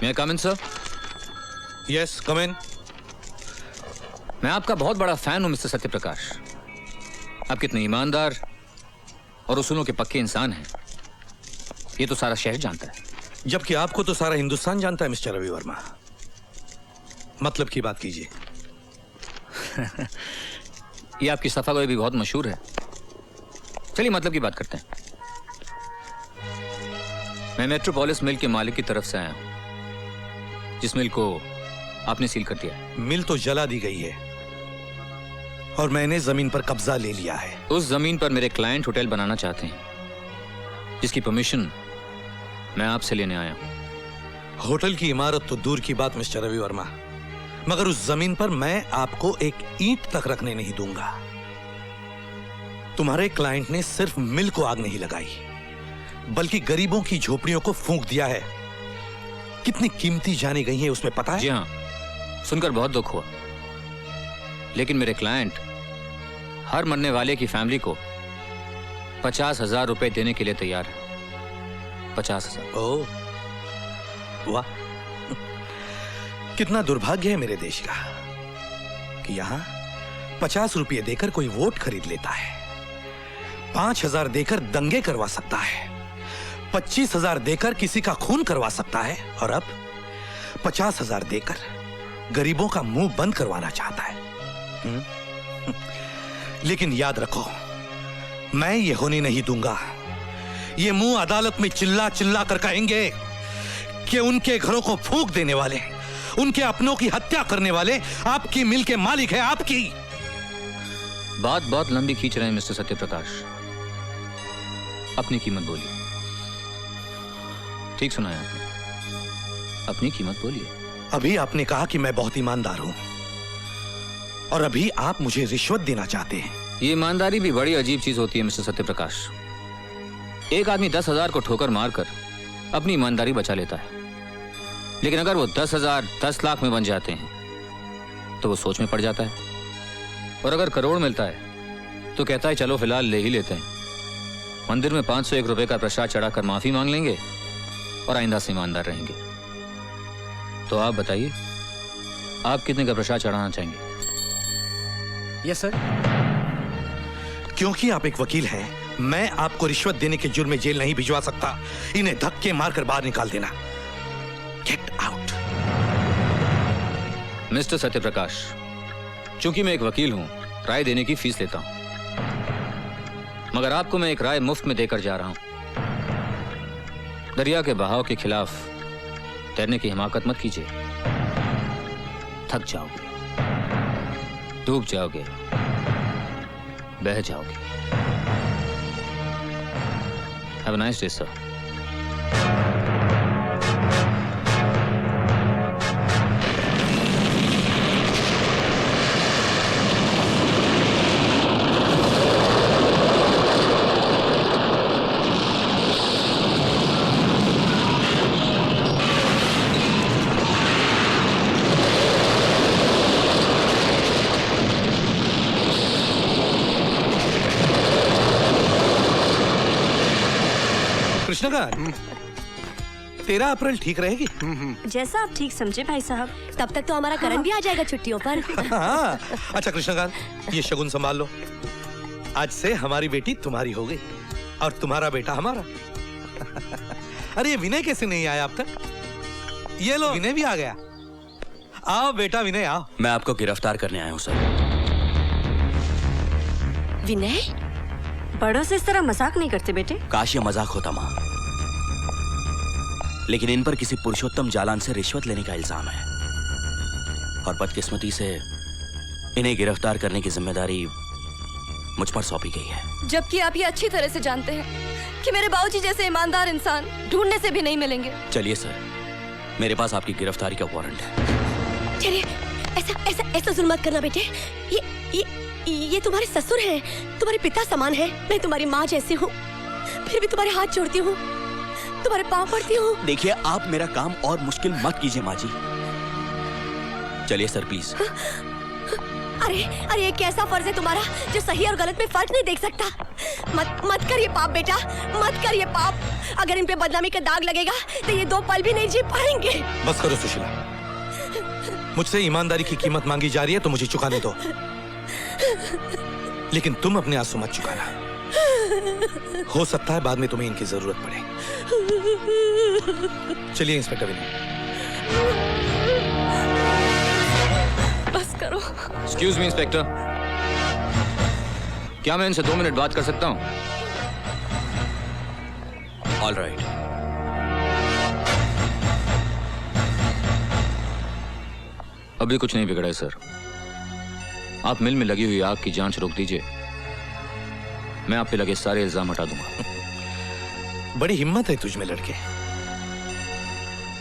May I come in, sir? Yes, come in. मैं आपका बहुत बड़ा फैन हूं मिस्टर सत्यप्रकाश। आप कितने ईमानदार और उसूलों के पक्के इंसान हैं, ये तो सारा शहर जानता है। जबकि आपको तो सारा हिंदुस्तान जानता है मिस्टर रवि वर्मा। मतलब की बात कीजिए। ये आपकी सफागोई भी बहुत मशहूर है। चलिए मतलब की बात करते हैं। मैं मेट्रोपोलिस मिल के मालिक की तरफ से आया हूं, जिस मिल को आपने सील कर दिया है। मिल तो जला दी गई है और मैंने जमीन पर कब्जा ले लिया है। उस जमीन पर मेरे क्लाइंट होटल बनाना चाहते हैं, जिसकी परमिशन मैं आपसे लेने आया हूं। होटल की इमारत तो दूर की बात मिस्टर रवि वर्मा, मगर उस जमीन पर मैं आपको एक ईंट तक रखने नहीं दूंगा। तुम्हारे क्लाइंट ने सिर्फ मिल को आग नहीं लगाई, बल्कि गरीबों की झोपड़ियों को फूंक दिया है। कितनी कीमती जानी गई है उसमें पता है? जी हाँ, सुनकर बहुत दुख हुआ। लेकिन मेरे क्लाइंट हर मरने वाले की फैमिली को 50,000 रुपए देने के लिए तैयार है। 50,000। ओह, वाह, कितना दुर्भाग्य है मेरे देश का कि यहां 50 रुपये देकर कोई वोट खरीद लेता है, 5,000 देकर दंगे करवा सकता है, 25,000 देकर किसी का खून करवा सकता है, और अब 50,000 देकर गरीबों का मुंह बंद करवाना चाहता है। लेकिन याद रखो, मैं ये होने नहीं दूंगा। ये मुंह अदालत में चिल्ला चिल्ला कर कहेंगे कि उनके घरों को फूंक देने वाले, उनके अपनों की हत्या करने वाले आपकी मिल के मालिक है। आपकी बात बहुत लंबी खींच रहे हैं मिस्टर सत्यप्रकाश। अपनी कीमत बोलिए। ठीक सुना है आपने, अपनी कीमत बोलिए। अभी आपने कहा कि मैं बहुत ईमानदार हूं, और अभी आप मुझे रिश्वत देना चाहते हैं। ये ईमानदारी भी बड़ी अजीब चीज होती है मिस्टर सत्यप्रकाश। एक आदमी 10,000 को ठोकर मारकर अपनी ईमानदारी बचा लेता है, लेकिन अगर वो 10,000 10 लाख में बन जाते हैं तो वो सोच में पड़ जाता है। और अगर करोड़ मिलता है तो कहता है चलो फिलहाल ले ही लेते हैं। मंदिर में 501 रुपए का प्रसाद चढ़ाकर माफी मांग लेंगे और आइंदा से ईमानदार रहेंगे। तो आप बताइए, आप कितने का प्रसाद चढ़ाना चाहेंगे? Yes sir. क्योंकि आप एक वकील हैं, मैं आपको रिश्वत देने के जुर्म में जेल नहीं भिजवा सकता। इन्हें धक्के मारकर बाहर निकाल देना। Get out. मिस्टर सत्यप्रकाश, चूंकि मैं एक वकील हूं, राय देने की फीस लेता हूं, मगर आपको मैं एक राय मुफ्त में देकर जा रहा हूं। दरिया के बहाव के खिलाफ तैरने की हिमाकत मत कीजिए। थक जाओगे, डूब जाओगे, बह जाओगे। Have a nice day sir. Krishnakant, 13 अप्रैल ठीक रहेगी? जैसा आप ठीक समझे भाई साहब। तब तक तो हमारा करण भी आ जाएगा छुट्टियों पर। हाँ। अच्छा कृष्णकांत, ये शगुन संभाल लो। आज से हमारी बेटी तुम्हारी हो गई और तुम्हारा बेटा हमारा। अरे ये विनय कैसे नहीं आया अब तक? ये लो, विनय भी आ गया। आओ बेटा विनय, आओ। मैं आपको गिरफ्तार करने आया हूँ सर। विनय, बड़ों से इस तरह मजाक नहीं करते बेटे। काश ये मजाक होता माँ, लेकिन इन पर किसी पुरुषोत्तम जालान से रिश्वत लेने का इल्जाम है, और बदकिस्मती से इन्हें गिरफ्तार करने की जिम्मेदारी मुझ पर सौंपी गई है। जबकि आप ये अच्छी तरह से जानते हैं कि मेरे बाबूजी जैसे ईमानदार इंसान ढूंढने से भी नहीं मिलेंगे। चलिए सर, मेरे पास आपकी गिरफ्तारी का वारंट है। चलिए, ऐसा जुल्म मत करना बेटे। ये तुम्हारे ससुर हैं, तुम्हारे पिता समान हैं। मैं तुम्हारी माँ जैसी हूँ, फिर भी तुम्हारे हाथ जोड़ती हूँ, तुम्हारे पाँव पड़ती हूँ। देखिए, आप मेरा काम और मुश्किल मत कीजिए माँ जी। चलिए सर प्लीज। अरे अरे ये कैसा फर्ज है तुम्हारा जो सही और गलत में फर्क नहीं देख सकता। मत कर ये पाप बेटा, मत कर ये पाप। अगर इन पे बदनामी का दाग लगेगा तो ये 2 पल भी नहीं जी पाएंगे। बस करो सुशीला, मुझसे ईमानदारी की कीमत मांगी जा रही है तो मुझे चुकाने दो, लेकिन तुम अपने आंसू मत चुकाना। हो सकता है बाद में तुम्हें इनकी जरूरत पड़े। चलिए इंस्पेक्टर विनय। बस करो। एक्सक्यूज मी इंस्पेक्टर, क्या मैं इनसे 2 मिनट बात कर सकता हूं? All right. अभी कुछ नहीं बिगड़ा है सर। आप मिल में लगी हुई आग की जांच रोक दीजिए, मैं आप पे लगे सारे इल्जाम हटा दूंगा। बड़ी हिम्मत है तुझ में लड़के।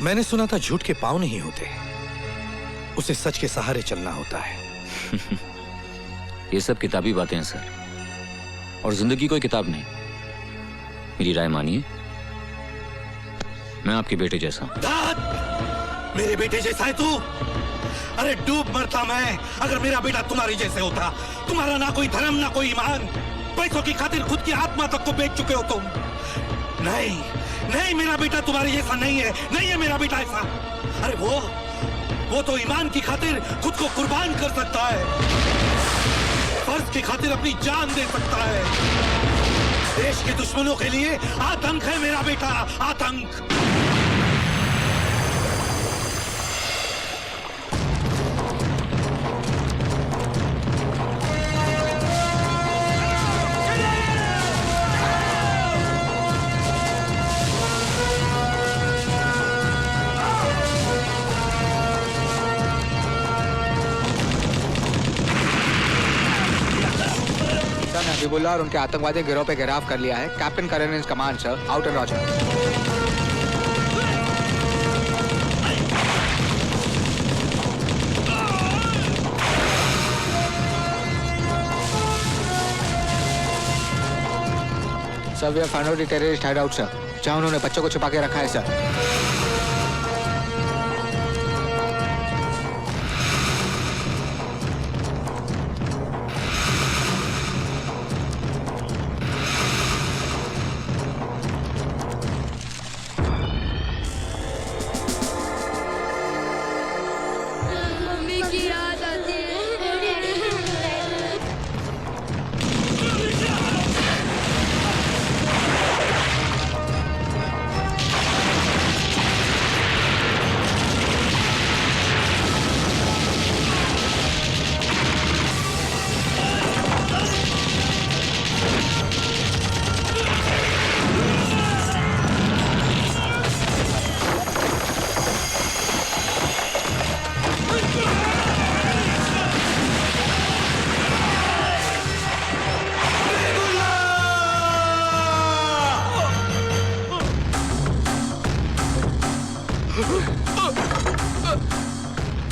मैंने सुना था झूठ के पांव नहीं होते, उसे सच के सहारे चलना होता है। ये सब किताबी बातें हैं सर, और जिंदगी कोई किताब नहीं। मेरी राय मानिए, मैं आपके बेटे जैसा हूं। मेरे बेटे जैसा है तू? अरे डूब मरता मैं अगर मेरा बेटा तुम्हारी जैसे होता। तुम्हारा ना कोई धर्म ना कोई ईमान, पैसों की खातिर खुद की आत्मा तक को बेच चुके हो तुम। नहीं नहीं, मेरा बेटा तुम्हारे जैसा नहीं है, नहीं है मेरा बेटा ऐसा। अरे वो तो ईमान की खातिर खुद को कुर्बान कर सकता है, फर्ज की खातिर अपनी जान दे सकता है। देश के दुश्मनों के लिए आतंक है मेरा बेटा, आतंक। हबीबुल्लाह और उनके आतंकवादी गिरोह पे घेराव कर लिया है। Captain Karan is command sir, out and roger. Sir we have found out the terrorist hide out sir, जहां उन्होंने बच्चों को छुपा के रखा है सर।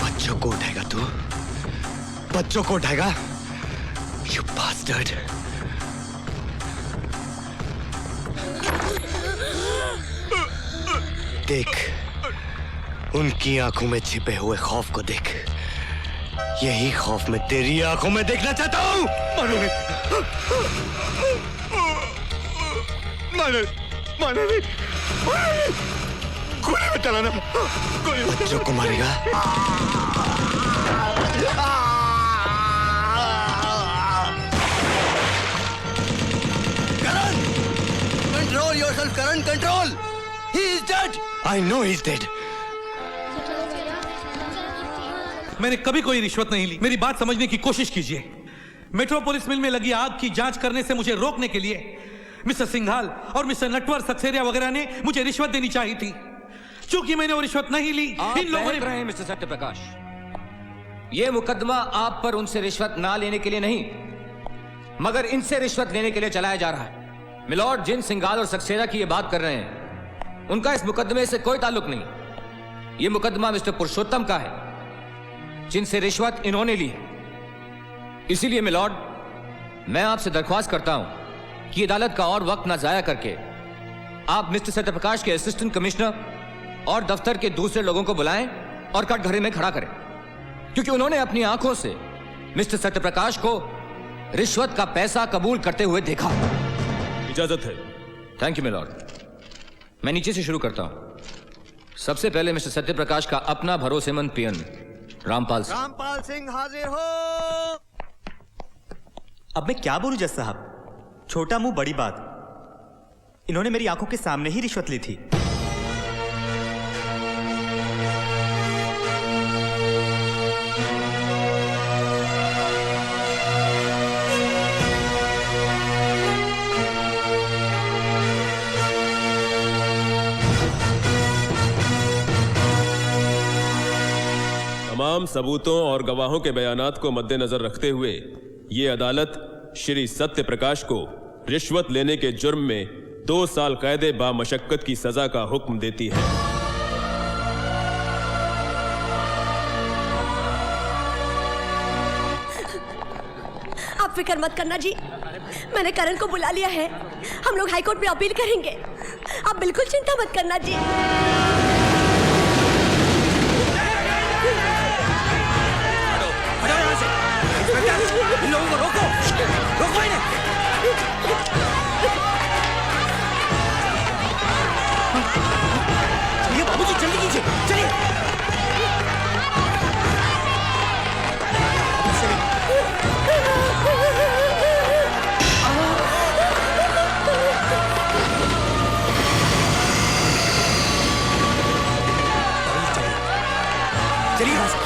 बच्चों को उठाएगा तू? बच्चों को उठाएगा? You bastard! देख, उनकी आंखों में छिपे हुए खौफ को देख। यही खौफ मैं तेरी आंखों में देखना चाहता हूं। मानो नहीं, गोली में चलाना, बच्चों को मारेगा। करण, control yourself, Karan, control. He is dead. I know he is dead. मैंने कभी कोई रिश्वत नहीं ली, मेरी बात समझने की कोशिश कीजिए। मेट्रोपोलिस मिल में लगी आग की जांच करने से मुझे रोकने के लिए मिस्टर सिंघाल और मिस्टर नटवर सक्सेरिया वगैरह ने मुझे रिश्वत देनी चाहिए थी। चूंकि मैंने वो रिश्वत नहीं ली, इन लोगों ने। रहे हैं मिस्टर सत्यप्रकाश, ये मुकदमा आप पर उनसे रिश्वत ना लेने के लिए नहीं, मगर इनसे रिश्वत लेने के लिए चलाया जा रहा है। मिलॉर्ड, जिन सिंघाल और सक्सेरिया की ये बात कर रहे हैं, उनका इस मुकदमे से कोई ताल्लुक नहीं। ये मुकदमा मिस्टर पुरुषोत्तम का है, जिनसे रिश्वत इन्होंने ली है। इसीलिए मिलॉर्ड, मैं आपसे दरख्वास्त करता हूं कि अदालत का और वक्त ना जाया करके आप मिस्टर सत्यप्रकाश के असिस्टेंट कमिश्नर और दफ्तर के दूसरे लोगों को बुलाएं और कटघरे में खड़ा करें, क्योंकि उन्होंने अपनी आंखों से मिस्टर सत्यप्रकाश को रिश्वत का पैसा कबूल करते हुए देखा। इजाजत है। Thank you milord. मैं नीचे से शुरू करता हूं। सबसे पहले मिस्टर सत्यप्रकाश का अपना भरोसेमंद पियन रामपाल सिंह। रामपाल सिंह हाजिर हो। अब मैं क्या बोलूं जज साहब, छोटा मुंह बड़ी बात। इन्होंने मेरी आंखों के सामने ही रिश्वत ली थी। तमाम सबूतों और गवाहों के बयानात को मद्देनजर रखते हुए ये अदालत श्री सत्य प्रकाश को रिश्वत लेने के जुर्म में 2 साल कैद बामशक्कत की सजा का हुक्म देती है। आप फिक्र मत करना जी, मैंने करण को बुला लिया है। हम लोग हाई कोर्ट में अपील करेंगे। आप बिल्कुल चिंता मत करना जी। इन लोगों को रोको, रोको इन्हें। चलिए बाबूजी, जल्दी कीजिए, चलिए। चलिए यहाँ से।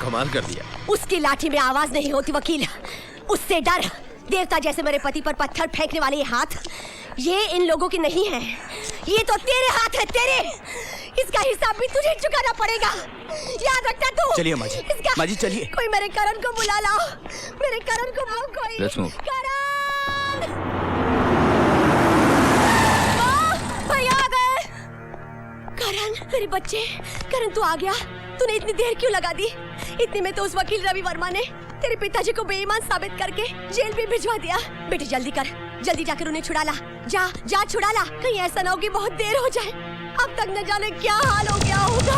कमाल कर दिया। उसकी लाठी में आवाज नहीं होती वकील, उससे डर। देवता जैसे मेरे पति पर पत्थर फेंकने वाले ये हाथ, ये इन लोगों की नहीं है, ये तो तेरे हाथ है, तेरे। इसका हिसाब भी तुझे चुकाना पड़ेगा, याद रखना तू। चलिए माँ जी, माँ जी चलिए। कोई मेरे करण को बुला लाओ, मेरे करण को बुलाओ कोई। Let's move. करण! माँ, भैया आ गए। करण, मेरे बच्चे, करण तू आ गया। तूने इतनी देर क्यों लगा दी? इतने में तो उस वकील रवि वर्मा ने तेरे पिताजी को बेईमान साबित करके जेल भी भिजवा दिया। बेटे जल्दी कर, जल्दी जाकर उन्हें छुड़ा ला। जा जा छुड़ा ला, कहीं ऐसा ना हो कि बहुत देर हो जाए। अब तक न जाने क्या हाल हो गया होगा।